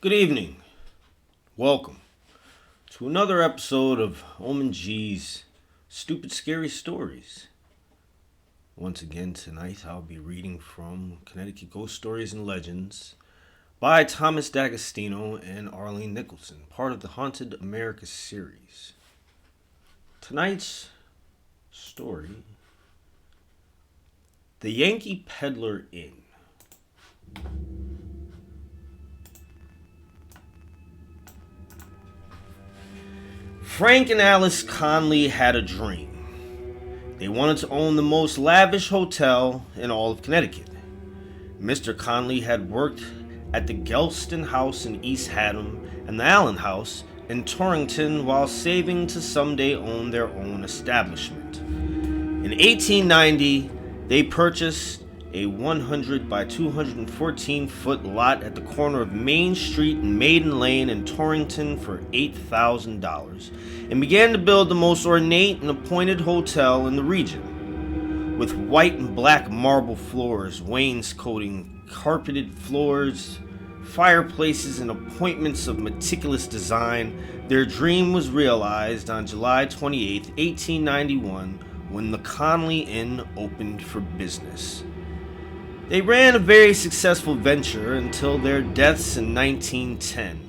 Good evening. Welcome to another episode of OmenG's Stupid Scary Stories. Once again tonight I'll be reading from Connecticut Ghost Stories and Legends by Thomas D'Agostino and Arlene Nicholson, part of the Haunted America series. Tonight's story, The Yankee Pedlar Inn. Frank and Alice Conley had a dream. They wanted to own the most lavish hotel in all of Connecticut. Mr. Conley had worked at the Gelston House in East Haddam and the Allen House in Torrington while saving to someday own their own establishment. In 1890, they purchased a 100 by 214 foot lot at the corner of Main Street and Maiden Lane in Torrington for $8,000 and began to build the most ornate and appointed hotel in the region. With white and black marble floors, wainscoting, carpeted floors, fireplaces, and appointments of meticulous design, their dream was realized on July 28, 1891, when the Conley Inn opened for business. They ran a very successful venture until their deaths in 1910,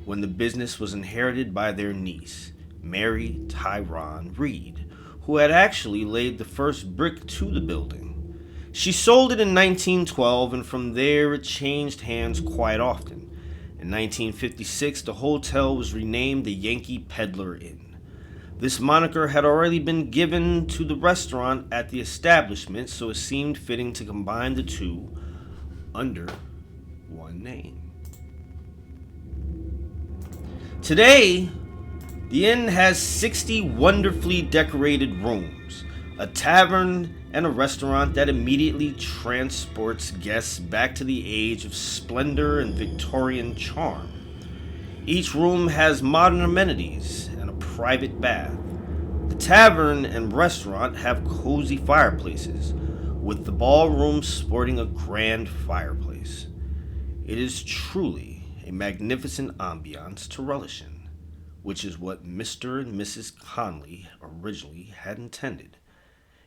when the business was inherited by their niece, Mary Tyrone Reed, who had actually laid the first brick to the building. She sold it in 1912, and from there it changed hands quite often. In 1956, the hotel was renamed the Yankee Pedlar Inn. This moniker had already been given to the restaurant at the establishment, so it seemed fitting to combine the two under one name. Today, the inn has 60 wonderfully decorated rooms, a tavern, and a restaurant that immediately transports guests back to the age of splendor and Victorian charm. Each room has modern amenities and a private bath. The tavern and restaurant have cozy fireplaces, with the ballroom sporting a grand fireplace. It is truly a magnificent ambiance to relish in, which is what Mr. and Mrs. Conley originally had intended.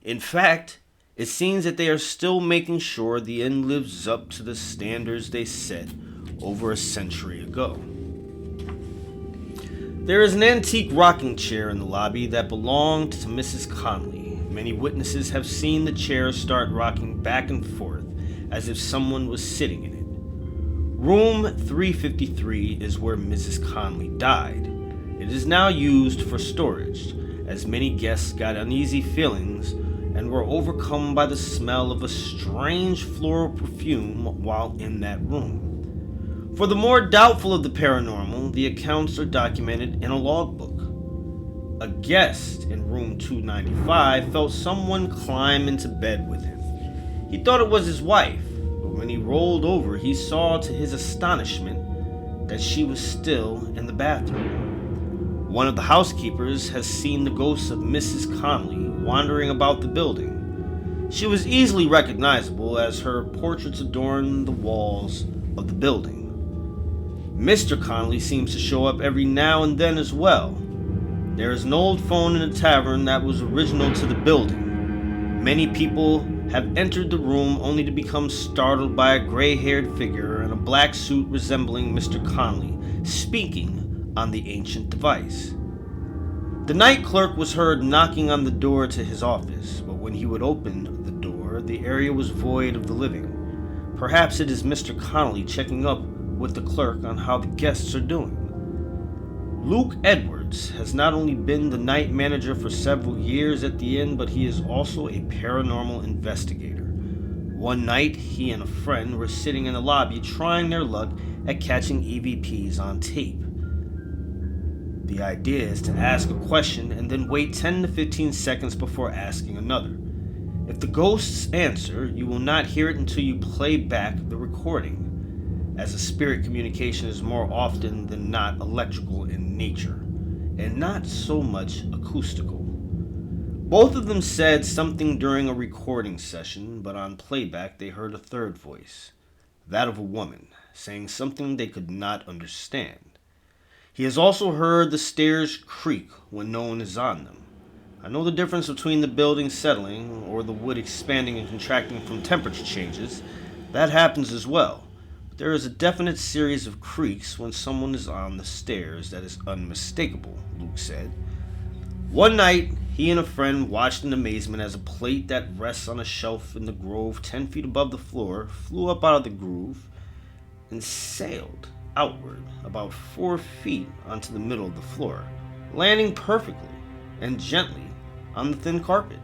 In fact, it seems that they are still making sure the inn lives up to the standards they set over a century ago. There is an antique rocking chair in the lobby that belonged to Mrs. Conley. Many witnesses have seen the chair start rocking back and forth as if someone was sitting in it. Room 353 is where Mrs. Conley died. It is now used for storage, as many guests got uneasy feelings and were overcome by the smell of a strange floral perfume while in that room. For the more doubtful of the paranormal, the accounts are documented in a logbook. A guest in room 295 felt someone climb into bed with him. He thought it was his wife, but when he rolled over, he saw to his astonishment that she was still in the bathroom. One of the housekeepers has seen the ghost of Mrs. Conley wandering about the building. She was easily recognizable as her portraits adorn the walls of the building. Mr. Conley seems to show up every now and then as well. There is an old phone in the tavern that was original to the building. Many people have entered the room only to become startled by a gray-haired figure in a black suit resembling Mr. Conley speaking on the ancient device. The night clerk was heard knocking on the door to his office, but when he would open the door, the area was void of the living. Perhaps it is Mr. Conley checking up with the clerk on how the guests are doing. Luke Edwards has not only been the night manager for several years at the inn, but he is also a paranormal investigator. One night, he and a friend were sitting in the lobby trying their luck at catching EVPs on tape. The idea is to ask a question and then wait 10 to 15 seconds before asking another. If the ghosts answer, you will not hear it until you play back the recording, as a spirit communication is more often than not electrical in nature, and not so much acoustical. Both of them said something during a recording session, but on playback they heard a third voice, that of a woman, saying something they could not understand. He has also heard the stairs creak when no one is on them. I know the difference between the building settling or the wood expanding and contracting from temperature changes. That happens as well. But there is a definite series of creaks when someone is on the stairs that is unmistakable, Luke said. One night, he and a friend watched in amazement as a plate that rests on a shelf in the grove 10 feet above the floor flew up out of the groove and sailed outward about 4 feet onto the middle of the floor, landing perfectly and gently on the thin carpet.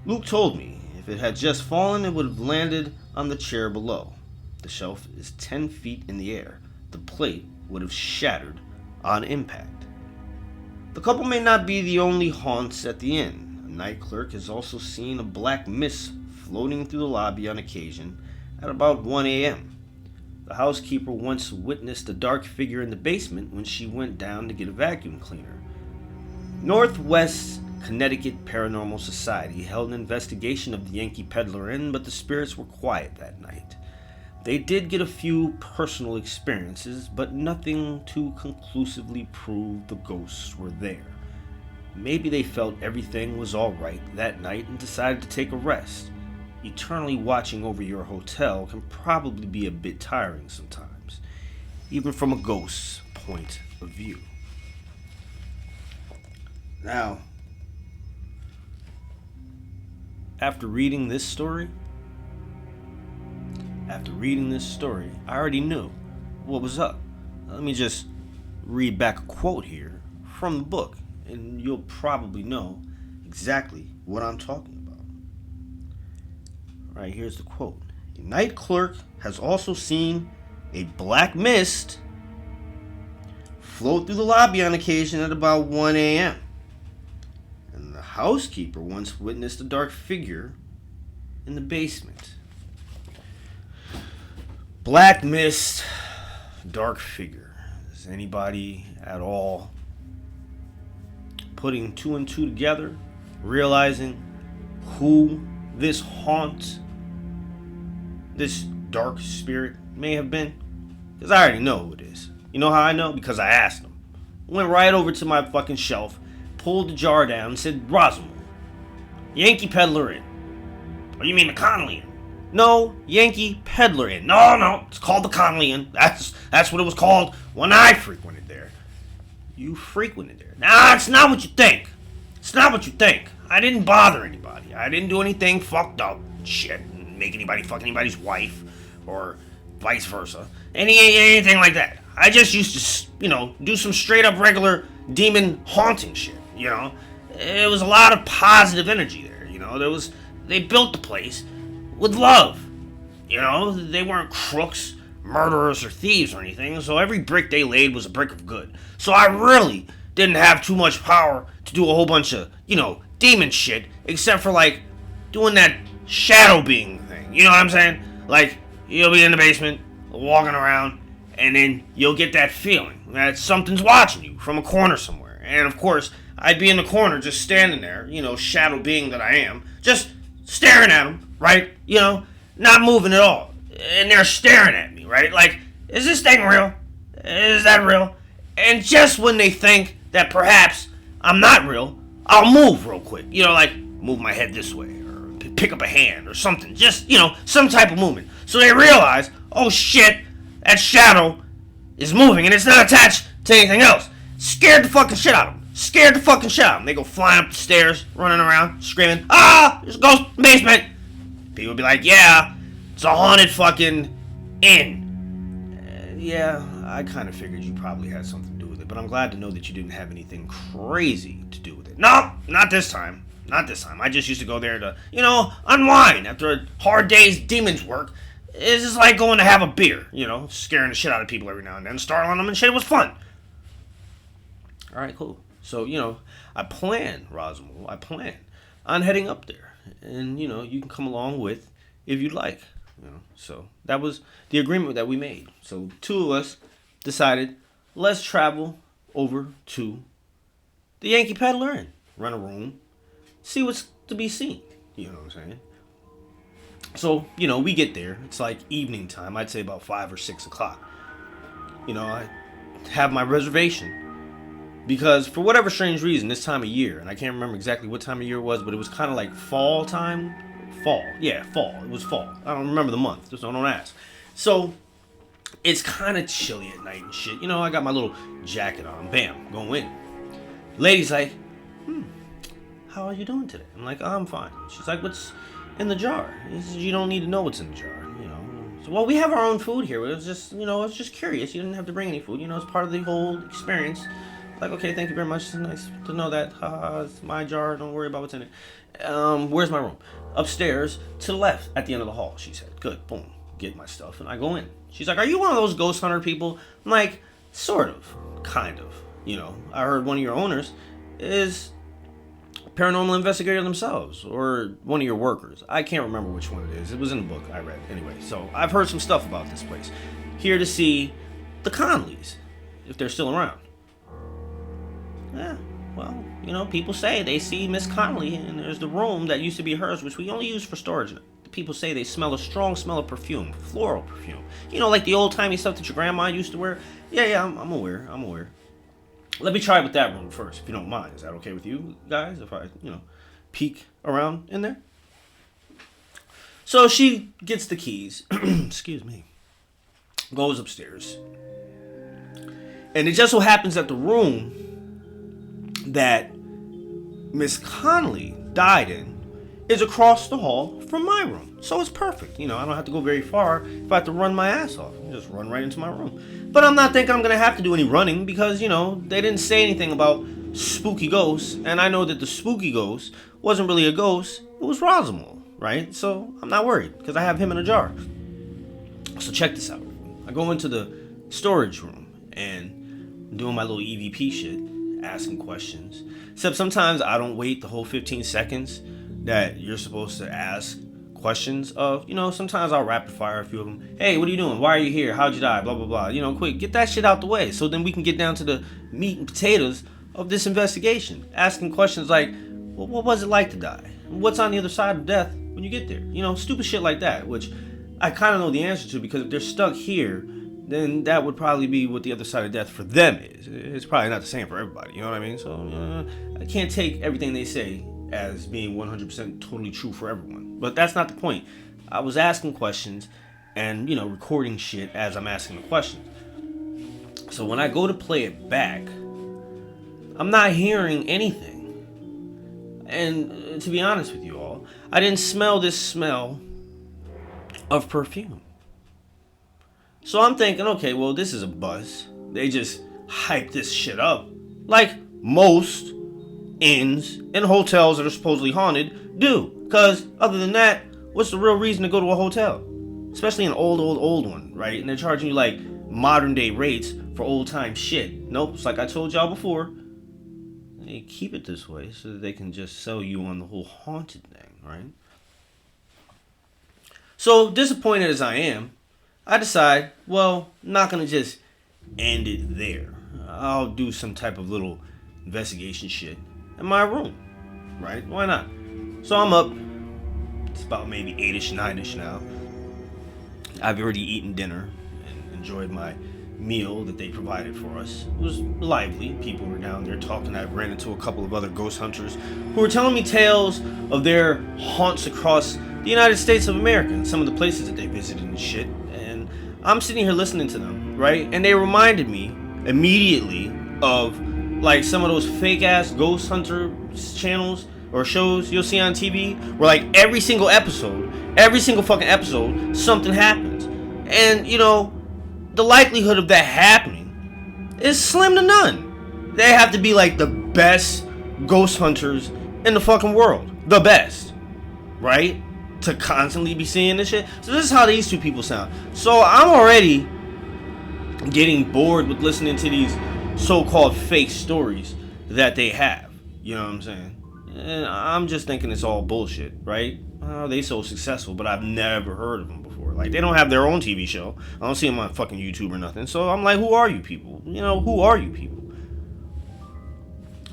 Luke told me if it had just fallen, it would have landed on the chair below. The shelf is 10 feet in the air. The plate would have shattered on impact. The couple may not be the only haunts at the inn. A night clerk has also seen a black mist floating through the lobby on occasion at about 1 a.m. The housekeeper once witnessed a dark figure in the basement when she went down to get a vacuum cleaner. Northwest Connecticut Paranormal Society held an investigation of the Yankee Pedlar Inn, but the spirits were quiet that night. They did get a few personal experiences, but nothing to conclusively prove the ghosts were there. Maybe they felt everything was all right that night and decided to take a rest. Eternally watching over your hotel can probably be a bit tiring sometimes, even from a ghost's point of view. Now, after reading this story, I already knew what was up. Let me just read back a quote here from the book, and you'll probably know exactly what I'm talking about. All right, here's the quote. A night clerk has also seen a black mist float through the lobby on occasion at about 1 a.m. And the housekeeper once witnessed a dark figure in the basement. Black mist, dark figure. Is anybody at all putting two and two together, realizing who this haunt, this dark spirit may have been? Because I already know who it is. You know how I know? Because I asked him. Went right over to my fucking shelf, pulled the jar down, and said, Rosamond, Yankee Pedlar Inn. Oh, you mean the Connelly Inn? No, Yankee Pedlar Inn. No, it's called the Connelly Inn. That's what it was called when I frequented there. You frequented there? Nah, it's not what you think. It's not what you think. I didn't bother anybody. I didn't do anything fucked up shit. Make anybody fuck anybody's wife or vice versa. Anything like that. I just used to, do some straight up regular demon haunting shit, It was a lot of positive energy there, They built the place with love. They weren't crooks, murderers, or thieves or anything, so every brick they laid was a brick of good. So I really didn't have too much power to do a whole bunch of, demon shit, except for, doing that shadow being thing. You know what I'm saying? You'll be in the basement, walking around, and then you'll get that feeling that something's watching you from a corner somewhere. And, of course, I'd be in the corner just standing there, shadow being that I am, just staring at them, right? Not moving at all. And they're staring at me, right? Is this thing real? Is that real? And just when they think that perhaps I'm not real, I'll move real quick. Move my head this way or pick up a hand or something. Just, some type of movement. So they realize, oh shit, that shadow is moving and it's not attached to anything else. Scared the fucking shit out of them. They go flying up the stairs, running around, screaming, there's a ghost in the basement. People would be like, yeah, it's a haunted fucking inn. Yeah, I kind of figured you probably had something to do with it, but I'm glad to know that you didn't have anything crazy to do with it. No, not this time. I just used to go there to, unwind after a hard day's demons work. It's just like going to have a beer, scaring the shit out of people every now and then, startling them and shit. It was fun. All right, cool. So, I plan on heading up there. And, you can come along with if you'd like. So that was the agreement that we made. So two of us decided, let's travel over to the Yankee Pedlar Inn. Rent a room. See what's to be seen. You know what I'm saying? So, we get there. It's like evening time. I'd say about 5 or 6 o'clock. I have my reservation. Because for whatever strange reason, this time of year, and I can't remember exactly what time of year it was, but it was kind of like fall time. Fall. Yeah, fall. It was fall. I don't remember the month. Just don't ask. So, it's kind of chilly at night and shit. I got my little jacket on. Bam. Go in. Lady's like, how are you doing today? I'm like, I'm fine. She's like, what's in the jar? He says, you don't need to know what's in the jar. So, well, we have our own food here. It was just, I was just curious. You didn't have to bring any food. It's part of the whole experience. Like, okay, thank you very much. It's nice to know that. It's my jar. Don't worry about what's in it. Where's my room? Upstairs to the left at the end of the hall, she said. Good. Boom. Get my stuff. And I go in. She's like, are you one of those ghost hunter people? I'm like, sort of. Kind of. I heard one of your owners is a paranormal investigator themselves. Or one of your workers. I can't remember which one it is. It was in the book I read. Anyway, so I've heard some stuff about this place. Here to see the Conleys. If they're still around. Yeah, well, people say they see Miss Connolly, and there's the room that used to be hers, which we only use for storage. People say they smell a strong smell of perfume, floral perfume. Like the old-timey stuff that your grandma used to wear. Yeah, I'm aware. Let me try it with that room first, if you don't mind. Is that okay with you guys, if I, peek around in there? So she gets the keys, excuse me, goes upstairs. And it just so happens that the room that Miss Connolly died in is across the hall from my room. So it's perfect. I don't have to go very far if I have to run my ass off. I just run right into my room. But I'm not thinking I'm going to have to do any running because, they didn't say anything about spooky ghosts. And I know that the spooky ghost wasn't really a ghost. It was Roswell, right? So I'm not worried because I have him in a jar. So check this out. I go into the storage room and I'm doing my little EVP shit. Asking questions. Except sometimes I don't wait the whole 15 seconds that you're supposed to ask questions of. Sometimes I'll rapid fire a few of them. Hey, what are you doing? Why are you here? How'd you die? Blah, blah, blah. Quick, get that shit out the way so then we can get down to the meat and potatoes of this investigation. Asking questions like, well, what was it like to die? What's on the other side of death when you get there? Stupid shit like that, which I kind of know the answer to because if they're stuck here, then that would probably be what the other side of death for them is. It's probably not the same for everybody, you know what I mean? So, I can't take everything they say as being 100% totally true for everyone. But that's not the point. I was asking questions and, recording shit as I'm asking the questions. So when I go to play it back, I'm not hearing anything. And to be honest with you all, I didn't smell this smell of perfume. So I'm thinking, okay, well, this is a buzz. They just hype this shit up. Like most inns and hotels that are supposedly haunted do. Because other than that, what's the real reason to go to a hotel? Especially an old one, right? And they're charging you like modern day rates for old time shit. Nope, it's like I told y'all before. They keep it this way so that they can just sell you on the whole haunted thing, right? So disappointed as I am, I decide, well, I'm not going to just end it there. I'll do some type of little investigation shit in my room, right? Why not? So I'm up. It's about maybe 8-ish, 9-ish now. I've already eaten dinner and enjoyed my meal that they provided for us. It was lively. People were down there talking. I ran into a couple of other ghost hunters who were telling me tales of their haunts across the United States of America and some of the places that they visited and shit. And I'm sitting here listening to them, right? And they reminded me immediately of like some of those fake ass ghost hunter channels or shows you'll see on TV where like every single fucking episode, something happens. And the likelihood of that happening is slim to none. They have to be like the best ghost hunters in the fucking world. The best. Right? To constantly be seeing this shit. So this is how these two people sound. So I'm already getting bored with listening to these so-called fake stories that they have. You know what I'm saying? And I'm just thinking it's all bullshit, right? Oh, they so successful, but I've never heard of them before. Like, they don't have their own TV show. I don't see them on fucking YouTube or nothing. So I'm like, who are you people? Who are you people?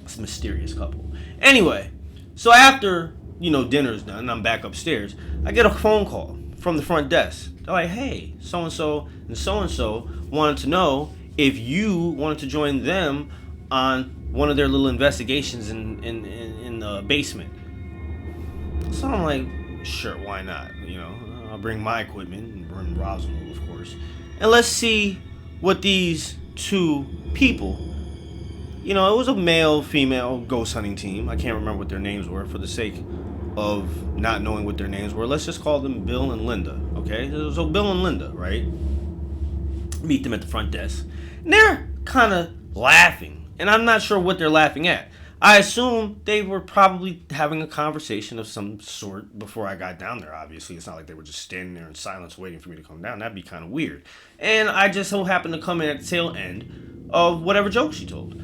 It's a mysterious couple. Anyway, so after dinner's done and I'm back upstairs, I get a phone call from the front desk. They're like, hey, so and so wanted to know if you wanted to join them on one of their little investigations in the basement. So I'm like, sure, why not? I'll bring my equipment and bring Roswell, of course, and let's see what these two people. It was a male-female ghost hunting team. I can't remember what their names were for the sake of not knowing what their names were. Let's just call them Bill and Linda, okay? So Bill and Linda, right? Meet them at the front desk. And they're kind of laughing. And I'm not sure what they're laughing at. I assume they were probably having a conversation of some sort before I got down there, obviously. It's not like they were just standing there in silence waiting for me to come down. That'd be kind of weird. And I just so happened to come in at the tail end of whatever joke she told.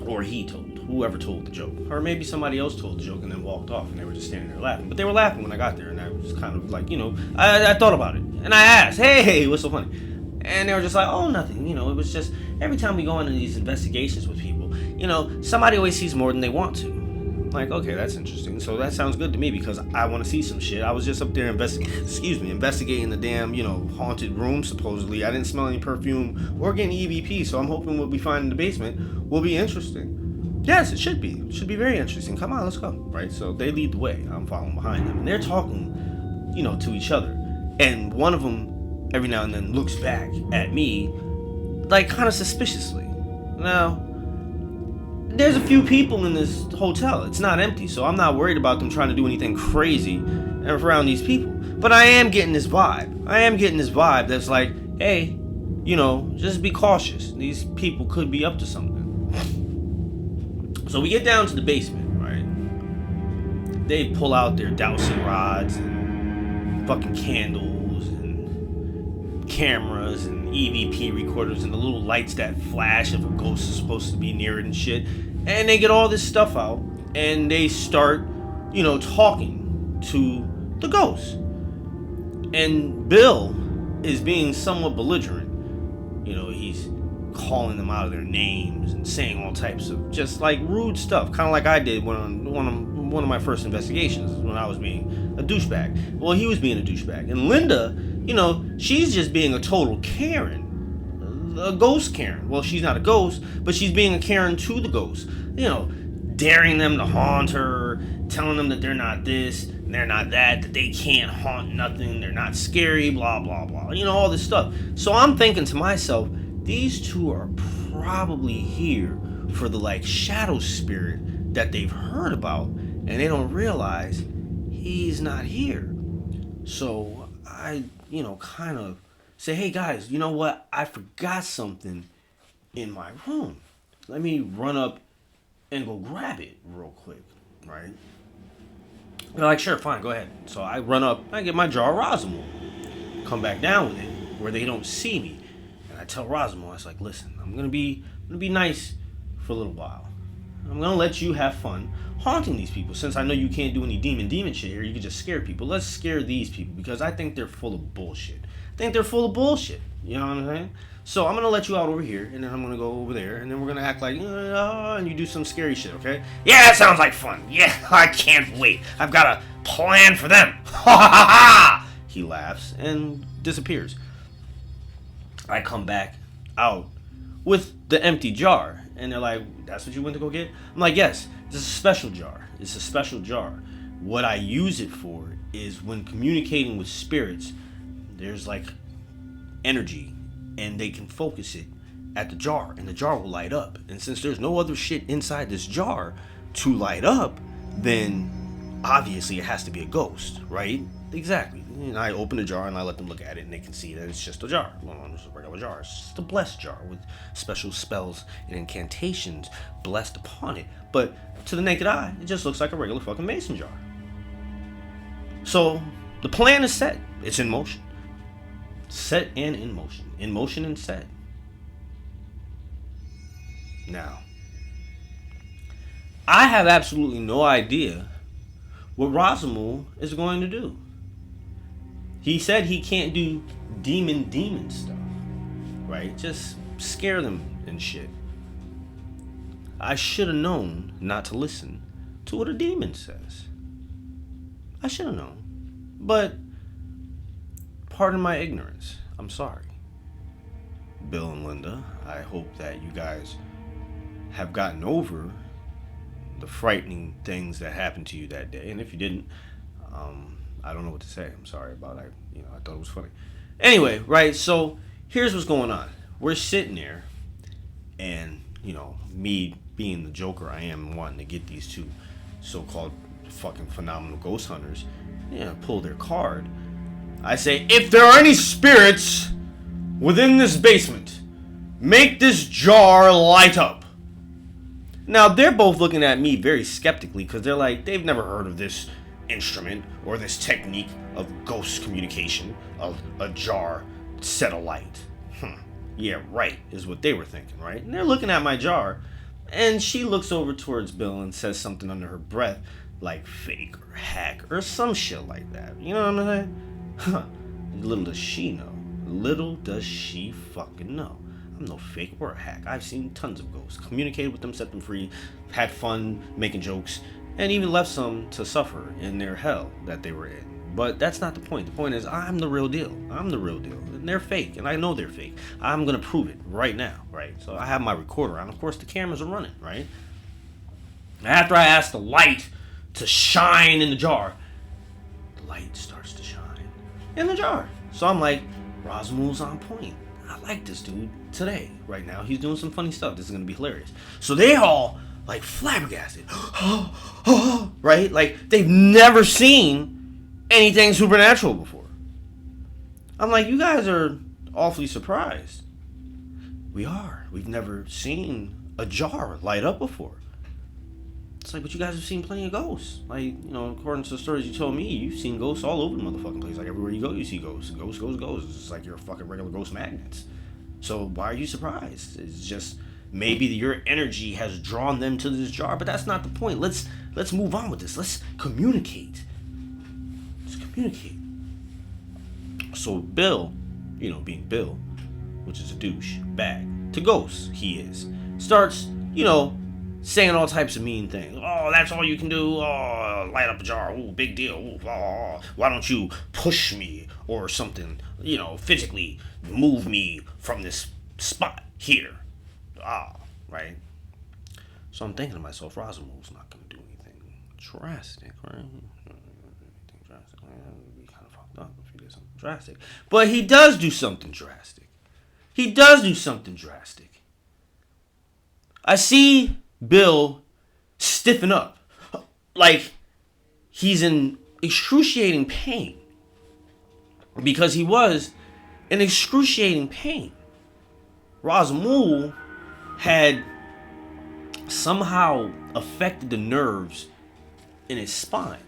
Or he told. Whoever told the joke. Or maybe somebody else told the joke and then walked off and they were just standing there laughing. But they were laughing when I got there, and I was kind of like, I thought about it. And I asked, hey, what's so funny? And they were just like, oh, nothing. It was just every time we go into these investigations with people, somebody always sees more than they want to. I'm like, okay, that's interesting. So that sounds good to me because I want to see some shit. I was just up there investigating the damn, haunted room, supposedly. I didn't smell any perfume or get any EVP, so I'm hoping what we find in the basement will be interesting. Yes, it should be. It should be very interesting. Come on, let's go. Right? So they lead the way. I'm following behind them. And they're talking, to each other. And one of them, every now and then, looks back at me, like, kind of suspiciously. Now, there's a few people in this hotel. It's not empty, so I'm not worried about them trying to do anything crazy around these people. But I am getting this vibe. That's like, hey, just be cautious. These people could be up to something. So we get down to the basement, right? They pull out their dowsing rods and fucking candles and cameras and EVP recorders and the little lights that flash if a ghost is supposed to be near it and shit. And they get all this stuff out and they start, talking to the ghost. And Bill is being somewhat belligerent. He's calling them out of their names and saying all types of just like rude stuff, kind of like I did when one of my first investigations when I was being a douchebag. Well, he was being a douchebag, and Linda, she's just being a total Karen, a ghost Karen. Well, she's not a ghost, but she's being a Karen to the ghost. Daring them to haunt her, telling them that they're not this, and they're not that they can't haunt nothing, they're not scary, blah blah blah. All this stuff. So I'm thinking to myself, these two are probably here for the shadow spirit that they've heard about, and they don't realize he's not here. So I, kind of say, hey guys, you know what? I forgot something in my room. Let me run up and go grab it real quick, right? They're like, sure, fine, go ahead. So I run up, I get my jar of Roswell, come back down with it where they don't see me. I tell Rosmo, I was like, listen, I'm gonna be nice for a little while. I'm gonna let you have fun haunting these people. Since I know you can't do any demon shit here, you can just scare people. Let's scare these people because I think they're full of bullshit. You know what I'm saying? So I'm gonna let you out over here, and then I'm gonna go over there, and then we're gonna act like, and you do some scary shit, okay? Yeah, that sounds like fun. Yeah, I can't wait. I've got a plan for them. Ha ha ha! He laughs and disappears. I come back out with the empty jar, and they're like, that's what you went to go get? I'm like, yes, this is a special jar. It's a special jar. What I use it for is when communicating with spirits, there's energy, and they can focus it at the jar, and the jar will light up. And since there's no other shit inside this jar to light up, then obviously it has to be a ghost, right? Exactly. And I open the jar and I let them look at it, and they can see that it's just a jar. Well, it's a regular jar. It's just a blessed jar with special spells and incantations blessed upon it. But to the naked eye, it just looks like a regular fucking mason jar. So the plan is set. It's in motion. Set and in motion. In motion and set. Now, I have absolutely no idea what Rosimul is going to do. He said he can't do demon stuff, right? Just scare them and shit. I should have known not to listen to what a demon says. I should have known. But, pardon my ignorance. I'm sorry. Bill and Linda, I hope that you guys have gotten over the frightening things that happened to you that day. And if you didn't, I don't know what to say. I'm sorry about it. I thought it was funny. Anyway, right, so here's what's going on. We're sitting there, and, me being the joker I am, wanting to get these two so-called fucking phenomenal ghost hunters, pull their card. I say, if there are any spirits within this basement, make this jar light up. Now, they're both looking at me very skeptically because they're like, they've never heard of this instrument or this technique of ghost communication, of a jar set alight. Yeah, right, is what they were thinking, right? And they're looking at my jar, and she looks over towards Bill and says something under her breath, like fake or hack or some shit like that. You know what I'm saying? Little does she know. Little does she fucking know. I'm no fake or a hack. I've seen tons of ghosts, communicated with them, set them free, had fun making jokes, and even left some to suffer in their hell that they were in. But that's not the point. The point is, I'm the real deal. I'm the real deal. And they're fake, and I know they're fake. I'm going to prove it right now, right? So I have my recorder on. Of course, the cameras are running, right? After I ask the light to shine in the jar, the light starts to shine in the jar. So I'm like, Rosmul's on point. I like this dude today, right now. He's doing some funny stuff. This is going to be hilarious. So they all, like, flabbergasted. Right? Like, they've never seen anything supernatural before. I'm like, you guys are awfully surprised. We are. We've never seen a jar light up before. It's like, but you guys have seen plenty of ghosts. Like, according to the stories you told me, you've seen ghosts all over the motherfucking place. Like, everywhere you go, you see ghosts. Ghosts. It's just like you're fucking regular ghost magnets. So why are you surprised? It's just maybe your energy has drawn them to this jar, but that's not the point. Let's move on with this. Let's communicate. Communicate. So Bill, being Bill, which is a douche bag to ghosts, he is, starts, saying all types of mean things. Oh, that's all you can do. Oh, light up a jar. Oh, big deal. Oh, why don't you push me or something? Physically move me from this spot here. Right. So I'm thinking to myself, Rosamund's not going to do anything drastic, right? Be kind of fucked up if he did something drastic. But he does do something drastic. I see Bill stiffen up. Like he's in excruciating pain. Because he was in excruciating pain. Rosmul had somehow affected the nerves in his spine.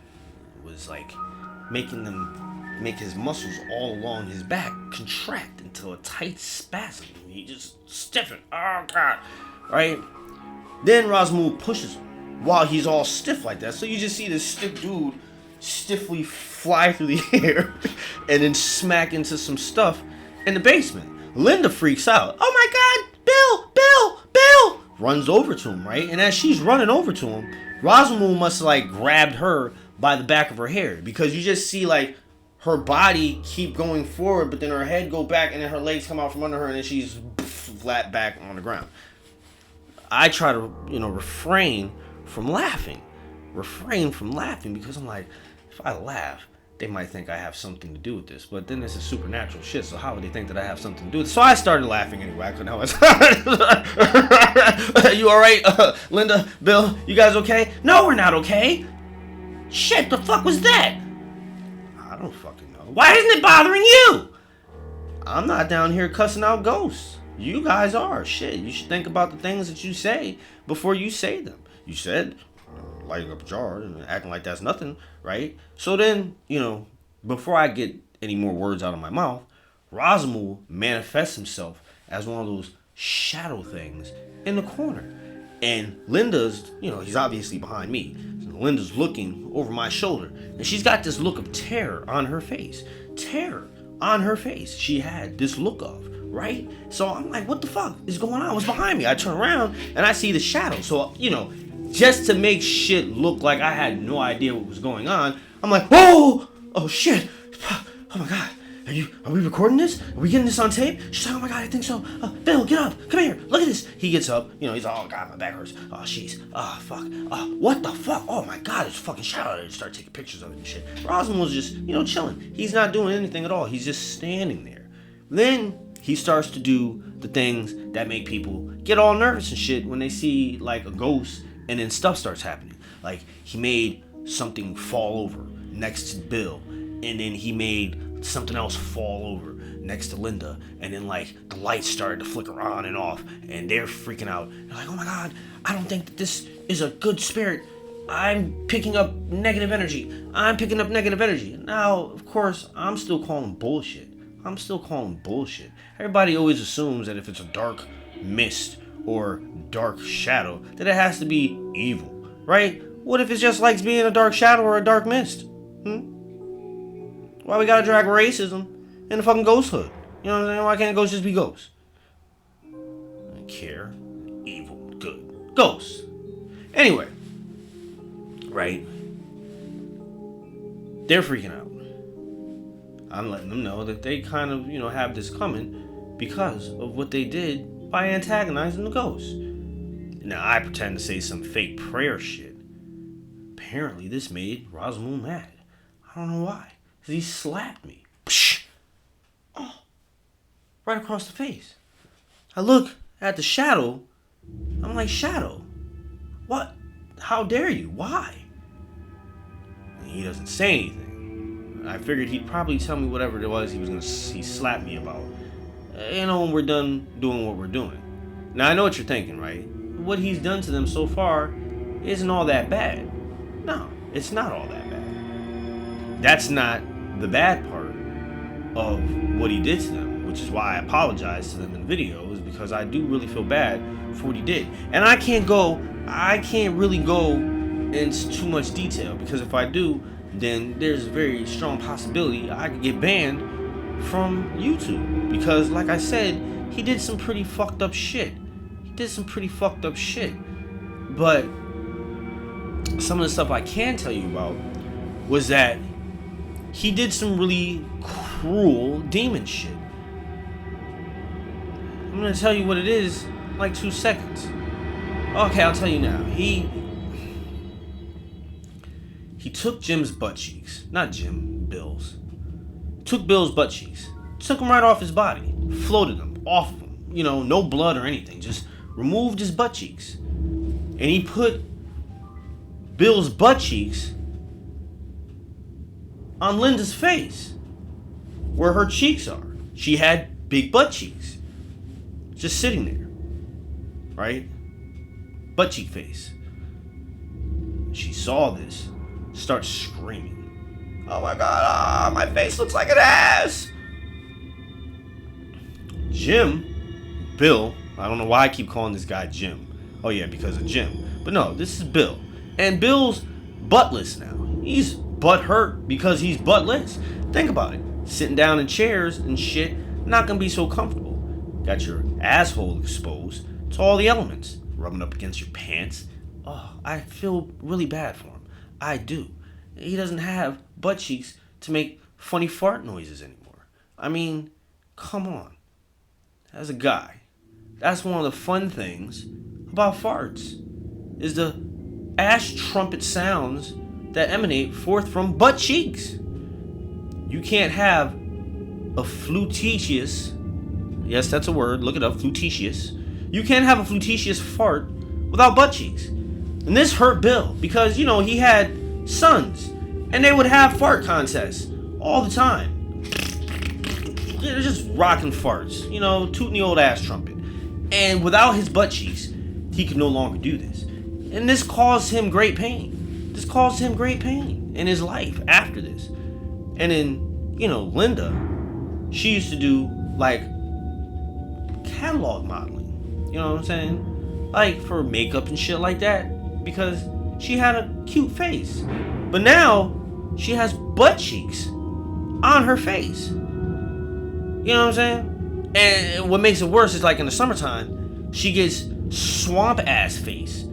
It was like make his muscles all along his back contract into a tight spasm. He just stiffened. Oh God. Right? Then Rosmul pushes him while he's all stiff like that. So you just see this stiff dude stiffly fly through the air and then smack into some stuff in the basement. Linda freaks out. Oh my God, Bill! Runs over to him, right? And as she's running over to him, Rosmul must have like grabbed her by the back of her hair, because you just see like her body keep going forward, but then her head go back and then her legs come out from under her and then she's flat back on the ground. I try to, refrain from laughing because I'm like, if I laugh, they might think I have something to do with this. But then this is supernatural shit, so how would they think that I have something to do with it? So I started laughing anyway. I couldn't help it. You alright? Linda, Bill, you guys okay? No, we're not okay. Shit, the fuck was that? I don't fucking know. Why isn't it bothering you? I'm not down here cussing out ghosts. You guys are. Shit, you should think about the things that you say before you say them. You said lighting up a jar and acting like that's nothing, right? So then, before I get any more words out of my mouth, Rosmul manifests himself as one of those shadow things in the corner. And Linda's, he's obviously behind me. So Linda's looking over my shoulder. And she's got this look of terror on her face. She had this look of, right? So I'm like, what the fuck is going on? What's behind me? I turn around and I see the shadow. So, just to make shit look like I had no idea what was going on. I'm like, oh shit, oh my god. Are we recording this? Are we getting this on tape? She's like, oh my god, I think so. Bill, get up. Come here. Look at this. He gets up. He's all, oh god, my back hurts. Oh, jeez. Oh, fuck. What the fuck? Oh my god, it's fucking shower. I start taking pictures of it and shit. Rosamund was just, chilling. He's not doing anything at all. He's just standing there. Then he starts to do the things that make people get all nervous and shit when they see like a ghost and then stuff starts happening. Like he made something fall over next to Bill, and then he made something else fall over next to Linda, and then like the lights started to flicker on and off, and they're freaking out. They're like, oh my god, I don't think that this is a good spirit. I'm picking up negative energy. Now, of course, I'm still calling bullshit. Everybody always assumes that if it's a dark mist or dark shadow, that it has to be evil, right? What if it just likes being a dark shadow or a dark mist? Why we gotta drag racism in the fucking ghost hood? You know what I'm saying? Why can't ghosts just be ghosts? I don't care. Evil, good. Ghosts. Anyway. Right? They're freaking out. I'm letting them know that they kind of, have this coming because of what they did by antagonizing the ghost. Now, I pretend to say some fake prayer shit. Apparently, this made Rosamund mad. I don't know why. He slapped me. Psh! Oh, right across the face. I look at the shadow. I'm like, Shadow, what? How dare you? Why? And he doesn't say anything. I figured he'd probably tell me whatever it was he slapped me about. When we're done doing what we're doing. Now, I know what you're thinking, right? What he's done to them so far isn't all that bad. No, it's not all that bad. That's not the bad part of what he did to them, which is why I apologize to them in the video, is because I do really feel bad for what he did. And I can't really go into too much detail, because if I do, then there's a very strong possibility I could get banned from YouTube, because like I said, he did some pretty fucked up shit. But some of the stuff I can tell you about was that he did some really cruel demon shit. I'm gonna tell you what it is in like 2 seconds. Okay, I'll tell you now. He took Jim's butt cheeks. Not Jim, Bill's. Took Bill's butt cheeks. Took them right off his body. Floated them off of him. No blood or anything. Just removed his butt cheeks. And he put Bill's butt cheeks on Linda's face, where her cheeks are. She had big butt cheeks, just sitting there, right? Butt cheek face. She saw this, starts screaming, oh my god, my face looks like an ass. Bill, I don't know why I keep calling this guy Jim. Oh yeah, because of Jim. But no, this is Bill. And Bill's buttless now. He's butt hurt because he's buttless. Think about it. Sitting down in chairs and shit, not gonna be so comfortable. Got your asshole exposed to all the elements. Rubbing up against your pants. Oh, I feel really bad for him. I do. He doesn't have butt cheeks to make funny fart noises anymore. I mean, come on. As a guy, that's one of the fun things about farts, is the ass trumpet sounds that emanate forth from butt cheeks. You can't have a flutitious, yes, that's a word, look it up, flutitious. You can't have a flutitious fart without butt cheeks. And this hurt Bill because, he had sons and they would have fart contests all the time. They're just rocking farts, tooting the old ass trumpet. And without his butt cheeks, he could no longer do this. And this caused him great pain. In his life after this. And then, Linda, she used to do, like, catalog modeling. You know what I'm saying? Like, for makeup and shit like that. Because she had a cute face. But now, she has butt cheeks on her face. You know what I'm saying? And what makes it worse is, like, in the summertime, she gets swamp ass face.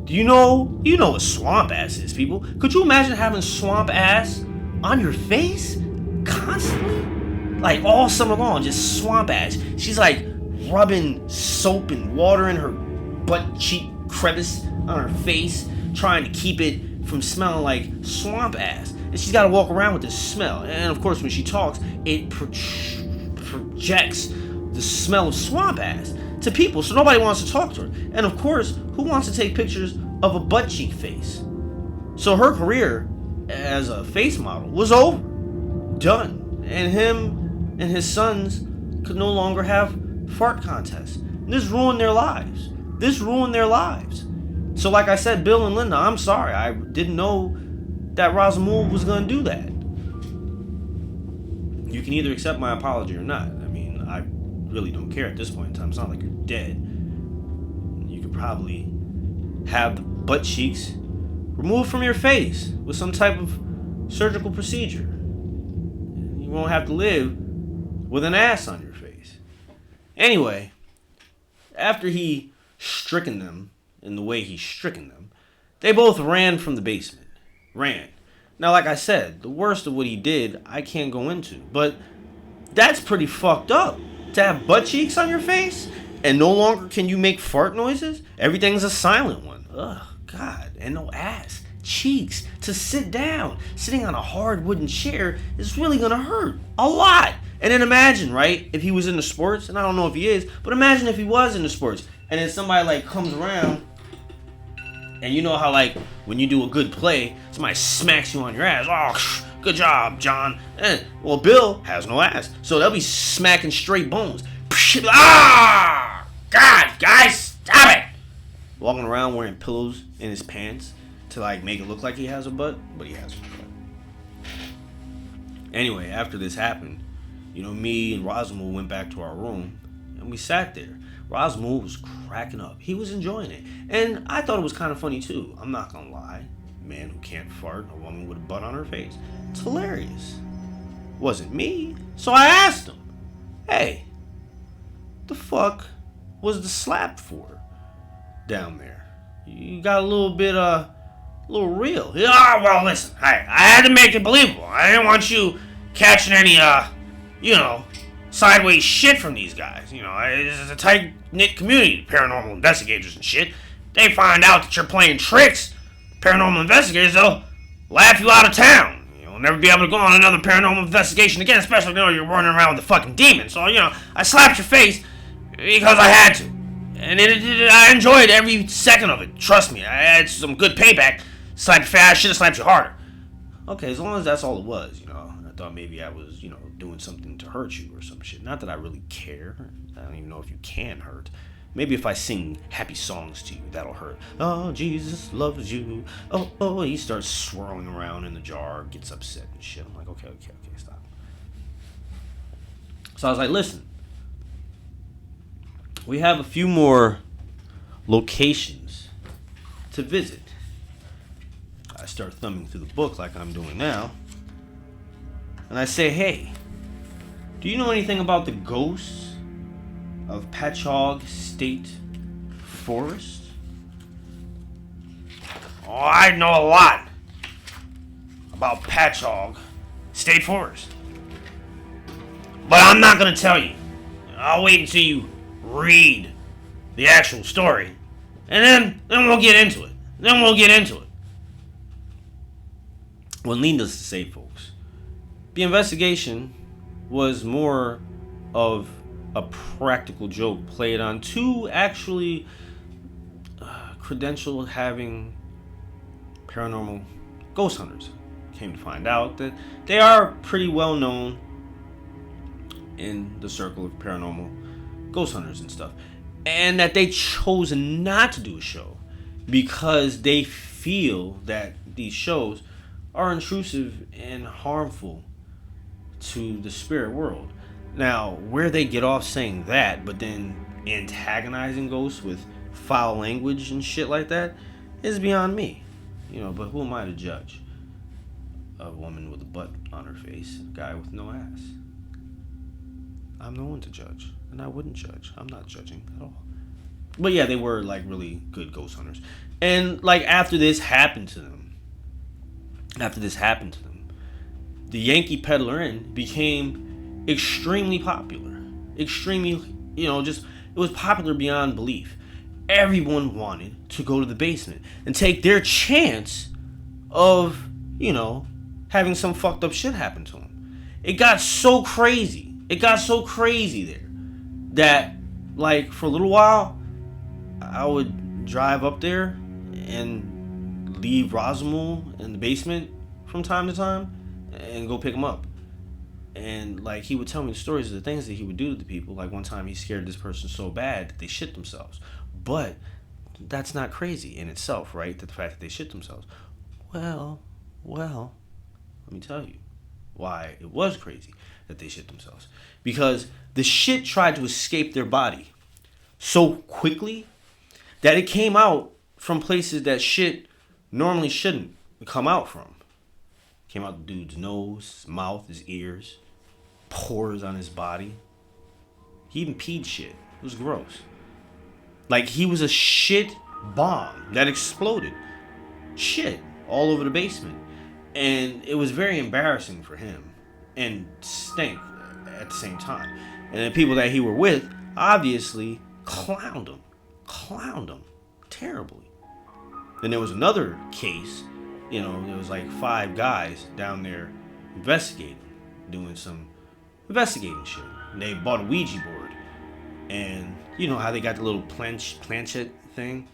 Do you know what swamp ass is, people? Could you imagine having swamp ass on your face constantly? Like all summer long, just swamp ass. She's like rubbing soap and water in her butt cheek crevice on her face, trying to keep it from smelling like swamp ass. And she's got to walk around with this smell. And of course, when she talks, it projects the smell of swamp ass to people, so nobody wants to talk to her. And of course, who wants to take pictures of a butt cheek face? So her career as a face model was over, done, and him and his sons could no longer have fart contests. And this ruined their lives. So like I said, Bill and Linda, I'm sorry, I didn't know that Rasamul was gonna do that. You can either accept my apology or not. I mean, I really don't care at this point in time. It's not like you're dead. You could probably have the butt cheeks removed from your face with some type of surgical procedure. You won't have to live with an ass on your face. Anyway, after he stricken them in the way he stricken them, they both ran from the basement. Ran. Now, like I said, the worst of what he did, I can't go into. But that's pretty fucked up. To have butt cheeks on your face, and no longer can you make fart noises? Everything's a silent one. Ugh, God. And no ass. Cheeks. To sit down. Sitting on a hard wooden chair is really gonna hurt. A lot. And then imagine, right, if he was into sports, and I don't know if he is, but imagine if he was into sports, and then somebody, like, comes around, and you know how, like, when you do a good play, somebody smacks you on your ass. Oh, good job, John. Well, Bill has no ass, so they'll be smacking straight bones. Ah! God, guys, stop it! Walking around wearing pillows in his pants to, like, make it look like he has a butt, but he has a butt. Anyway, after this happened, you know, me and Rasamul went back to our room, and we sat there. Rasamul was cracking up. He was enjoying it. And I thought it was kind of funny, too. I'm not gonna lie. A man who can't fart, a woman with a butt on her face. It's hilarious. Wasn't me. So I asked him, hey, the fuck was the slap for down there? You got a little bit, real. Oh, well, listen, I had to make it believable. I didn't want you catching any, sideways shit from these guys. You know, it's a tight-knit community, paranormal investigators and shit. They find out that you're playing tricks, paranormal investigators, they'll laugh you out of town. You'll never be able to go on another paranormal investigation again, especially if you're running around with a fucking demon. So, I slapped your face because I had to. And I enjoyed every second of it. Trust me, I had some good payback. Slapped your face, I should have slapped you harder. Okay, as long as that's all it was, I thought maybe I was, doing something to hurt you or some shit. Not that I really care. I don't even know if you can hurt. Maybe if I sing happy songs to you, that'll hurt. Oh, Jesus loves you. Oh, he starts swirling around in the jar, gets upset and shit. I'm like, okay, stop. So I was like, listen, we have a few more locations to visit. I start thumbing through the book like I'm doing now. And I say, hey, do you know anything about the ghosts of Patchogue State Forest? Oh, I know a lot about Patchogue State Forest. But I'm not going to tell you. I'll wait until you read the actual story. And then we'll get into it. Well, needless to say, folks, the investigation was more of a practical joke played on two actually credential having paranormal ghost hunters. Came to find out that they are pretty well known in the circle of paranormal ghost hunters and stuff, and that they chose not to do a show because they feel that these shows are intrusive and harmful to the spirit world. Now, where they get off saying that, but then antagonizing ghosts with foul language and shit like that, is beyond me. But who am I to judge? A woman with a butt on her face, a guy with no ass. I'm no one to judge, and I wouldn't judge. I'm not judging at all. But yeah, they were like really good ghost hunters. And like after this happened to them, the Yankee Pedlar Inn became extremely popular. Extremely, just it was popular beyond belief. Everyone wanted to go to the basement and take their chance of, having some fucked up shit happen to them. It got so crazy. There that, like, for a little while, I would drive up there and leave Rosimul in the basement from time to time and go pick him up. And, like, he would tell me the stories of the things that he would do to the people. Like, one time he scared this person so bad that they shit themselves. But that's not crazy in itself, right? That the fact that they shit themselves. Well, let me tell you why it was crazy that they shit themselves. Because the shit tried to escape their body so quickly that it came out from places that shit normally shouldn't come out from. It came out the dude's nose, his mouth, his ears, pores on his body. He even peed shit. It was gross. Like, he was a shit bomb that exploded. Shit all over the basement. And it was very embarrassing for him. And stank at the same time. And the people that he were with obviously clowned him. Terribly. Then there was another case. There was like 5 guys down there investigating. Doing some investigating shit. And they bought a Ouija board. And you know how they got the little planchette thing?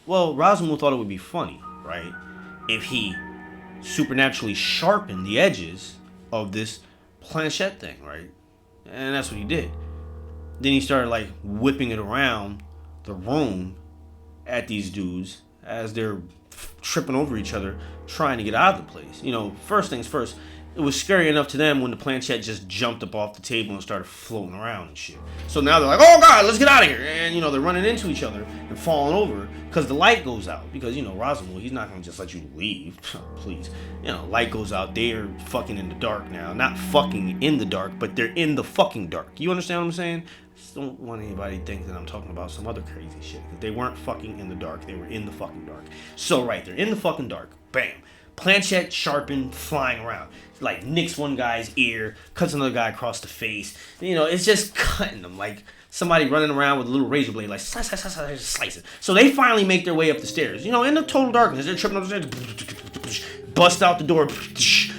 Well, Rosimul thought it would be funny, right? If he supernaturally sharpened the edges of this planchette thing, right? And that's what he did. Then he started like whipping it around the room at these dudes as they're tripping over each other, trying to get out of the place. First things first, it was scary enough to them when the planchette just jumped up off the table and started floating around and shit. So now they're like, oh God, let's get out of here. And, they're running into each other and falling over because the light goes out. Because, Rosimul, he's not going to just let you leave. Please. Light goes out. They're fucking in the dark now. Not fucking in the dark, but they're in the fucking dark. You understand what I'm saying? I just don't want anybody to think that I'm talking about some other crazy shit. Because they weren't fucking in the dark. They were in the fucking dark. So, right, they're in the fucking dark. Bam. Planchette sharpened, flying around. Like, nicks one guy's ear, cuts another guy across the face. It's just cutting them. Like, somebody running around with a little razor blade, like, slice it. So they finally make their way up the stairs. In the total darkness, they're tripping up the stairs. Bust out the door.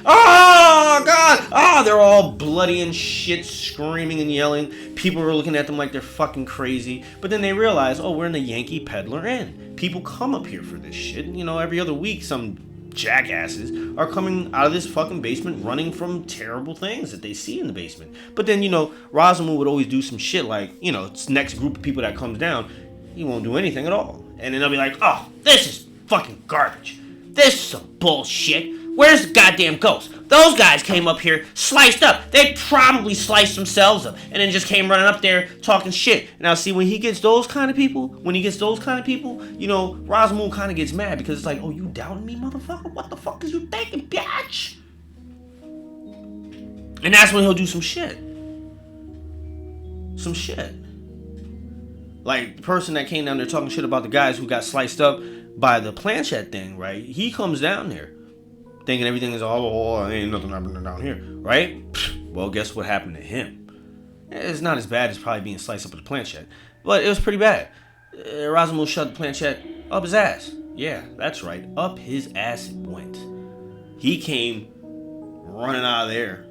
Oh, God! Ah, they're all bloody and shit, screaming and yelling. People are looking at them like they're fucking crazy. But then they realize, we're in the Yankee Pedlar Inn. People come up here for this shit. Every other week, some jackasses are coming out of this fucking basement running from terrible things that they see in the basement. But then, Rosimul would always do some shit like, it's next group of people that comes down, he won't do anything at all. And then they'll be like, oh, this is fucking garbage. This is some bullshit. Where's the goddamn ghost? Those guys came up here sliced up. They probably sliced themselves up and then just came running up there talking shit. Now, see, when he gets those kind of people, Rosimul kind of gets mad because it's like, oh, you doubting me, motherfucker? What the fuck is you thinking, bitch? And that's when he'll do some shit. Like, the person that came down there talking shit about the guys who got sliced up by the planchette thing, right? He comes down there thinking everything is ain't nothing happening down here, right? Well, guess what happened to him? It's not as bad as probably being sliced up with a planchette, but it was pretty bad. Rosimul shoved the planchette up his ass. Yeah, that's right. Up his ass it went. He came running out of there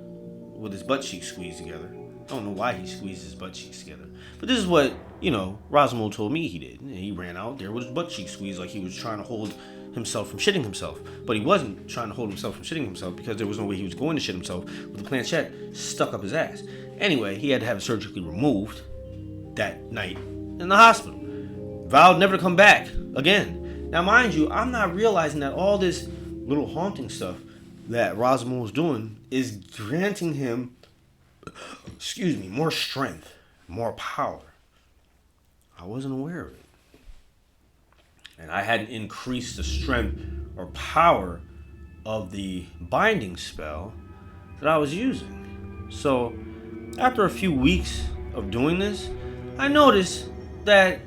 with his butt cheeks squeezed together. I don't know why he squeezed his butt cheeks together. But this is what, Rosimul told me he did. He ran out there with his butt cheeks squeezed like he was trying to hold himself from shitting himself. But he wasn't trying to hold himself from shitting himself because there was no way he was going to shit himself with the planchette stuck up his ass. Anyway, he had to have it surgically removed that night in the hospital. Vowed never to come back again. Now, mind you, I'm not realizing that all this little haunting stuff that Rosimul was doing is granting him, more strength, more power. I wasn't aware of it. And I hadn't increased the strength or power of the binding spell that I was using. So, after a few weeks of doing this, I noticed that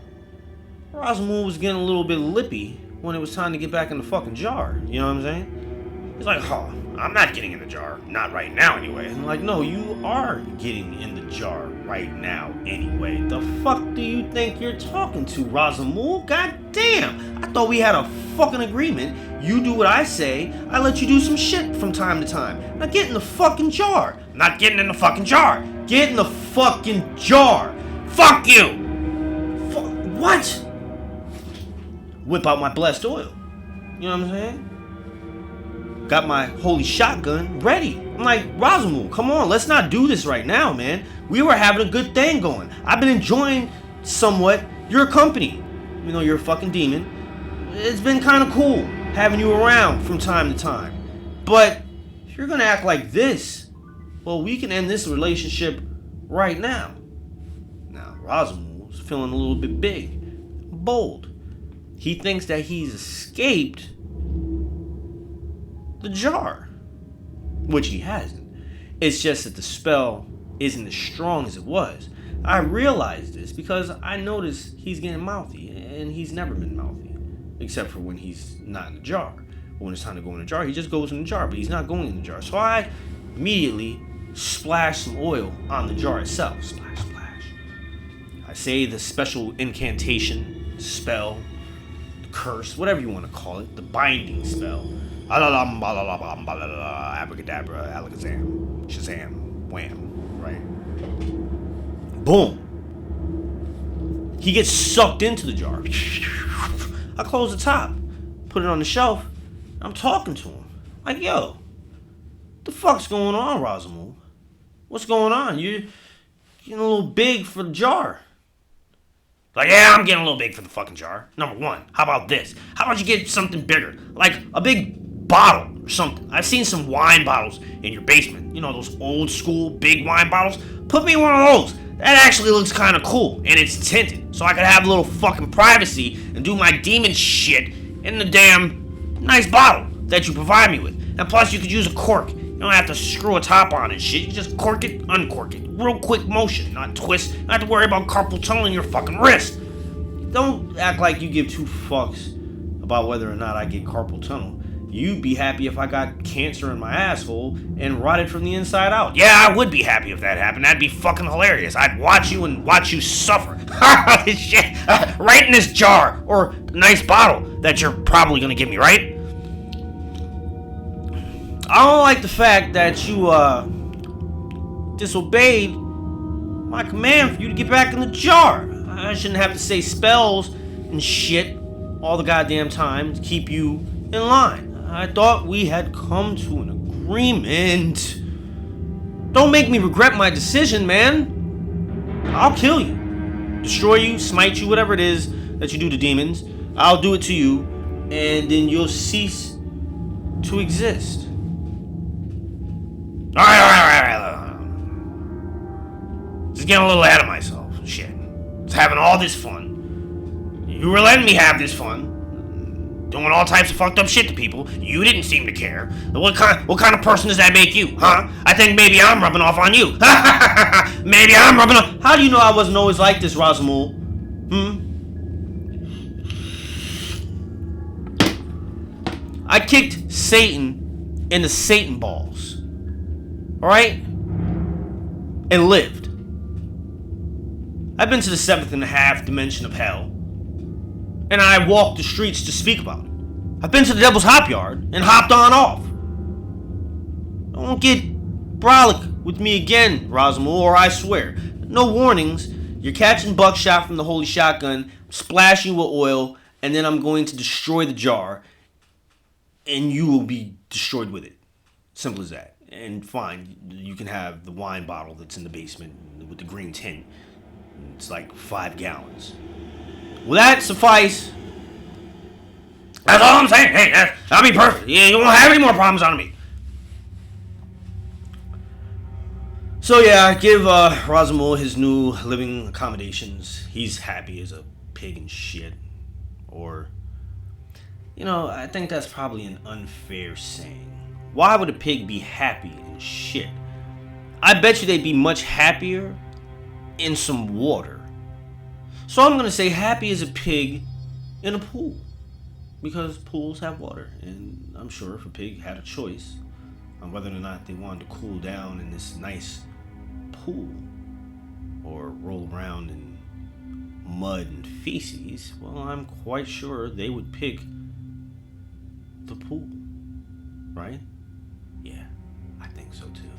Rosimul was getting a little bit lippy when it was time to get back in the fucking jar. You know what I'm saying? He's like, oh, I'm not getting in the jar. Not right now, anyway. I'm like, no, you are getting in the jar right now, anyway. The fuck do you think you're talking to, Razamul? God damn. I thought we had a fucking agreement. You do what I say. I let you do some shit from time to time. Now get in the fucking jar. I'm not getting in the fucking jar. Get in the fucking jar. Fuck you. What? Whip out my blessed oil. You know what I'm saying? Got my holy shotgun ready. I'm like, Razamul, come on, let's not do this right now, man. We were having a good thing going. I've been enjoying somewhat your company. You know, you're a fucking demon. It's been kind of cool having you around from time to time. But if you're gonna act like this, well, we can end this relationship right now. Now, Razamul's feeling a little bit big, bold. He thinks that he's escaped the jar, which he hasn't. It's just that the spell isn't as strong as it was. I realized this because I noticed he's getting mouthy, and he's never been mouthy, except for when he's not in the jar. But when it's time to go in the jar, he just goes in the jar, but he's not going in the jar. So I immediately splash some oil on the jar itself. Splash, splash. I say the special incantation, spell, curse, whatever you want to call it, the binding spell. Abracadabra, alakazam, shazam, wham, right? Boom. He gets sucked into the jar. I close the top, put it on the shelf. I'm talking to him. Like, yo, what the fuck's going on, Razamul? What's going on? You're getting a little big for the jar. Like, yeah, I'm getting a little big for the fucking jar. Number one, how about this? How about you get something bigger? Like a big bottle or something. I've seen some wine bottles in your basement. You know, those old school big wine bottles? Put me in one of those. That actually looks kind of cool. And it's tinted. So I could have a little fucking privacy and do my demon shit in the damn nice bottle that you provide me with. And plus you could use a cork. You don't have to screw a top on and shit. You just cork it, uncork it. Real quick motion, not twist. Not to worry about carpal tunnel in your fucking wrist. Don't act like you give two fucks about whether or not I get carpal tunnel. You'd be happy if I got cancer in my asshole and rotted from the inside out. Yeah, I would be happy if that happened. That'd be fucking hilarious. I'd watch you and watch you suffer. Shit. Right in this jar or nice bottle that you're probably gonna give me, right? I don't like the fact that you disobeyed my command for you to get back in the jar. I shouldn't have to say spells and shit all the goddamn time to keep you in line. I thought we had come to an agreement. Don't make me regret my decision, man. I'll kill you. Destroy you, smite you, whatever it is that you do to demons. I'll do it to you, and then you'll cease to exist. Alright. Just getting a little ahead of myself. Shit. Just having all this fun. You were letting me have this fun. Doing all types of fucked up shit to people. You didn't seem to care. What kind of person does that make you, huh? I think maybe I'm rubbing off on you. Maybe I'm rubbing off. How do you know I wasn't always like this, Razamul? I kicked Satan in the Satan balls. Alright? And lived. I've been to the 7th and a half dimension of hell. And I walked the streets to speak about it. I've been to the Devil's Hop Yard and hopped on off. Don't get brolic with me again, Razamul, or I swear. No warnings. You're catching buckshot from the holy shotgun, splashing you with oil, and then I'm going to destroy the jar, and you will be destroyed with it. Simple as that. And fine, you can have the wine bottle that's in the basement with the green tint. It's like 5 gallons. Will that suffice? That's all I'm saying. Hey, that'll be perfect. You won't have any more problems on me. So yeah, I give Razamul his new living accommodations. He's happy as a pig and shit. Or, you know, I think that's probably an unfair saying. Why would a pig be happy and shit? I bet you they'd be much happier in some water. So I'm going to say happy as a pig in a pool. because pools have water, and I'm sure if a pig had a choice on whether or not they wanted to cool down in this nice pool or roll around in mud and feces, well, I'm quite sure they would pick the pool, right? Yeah, I think so too.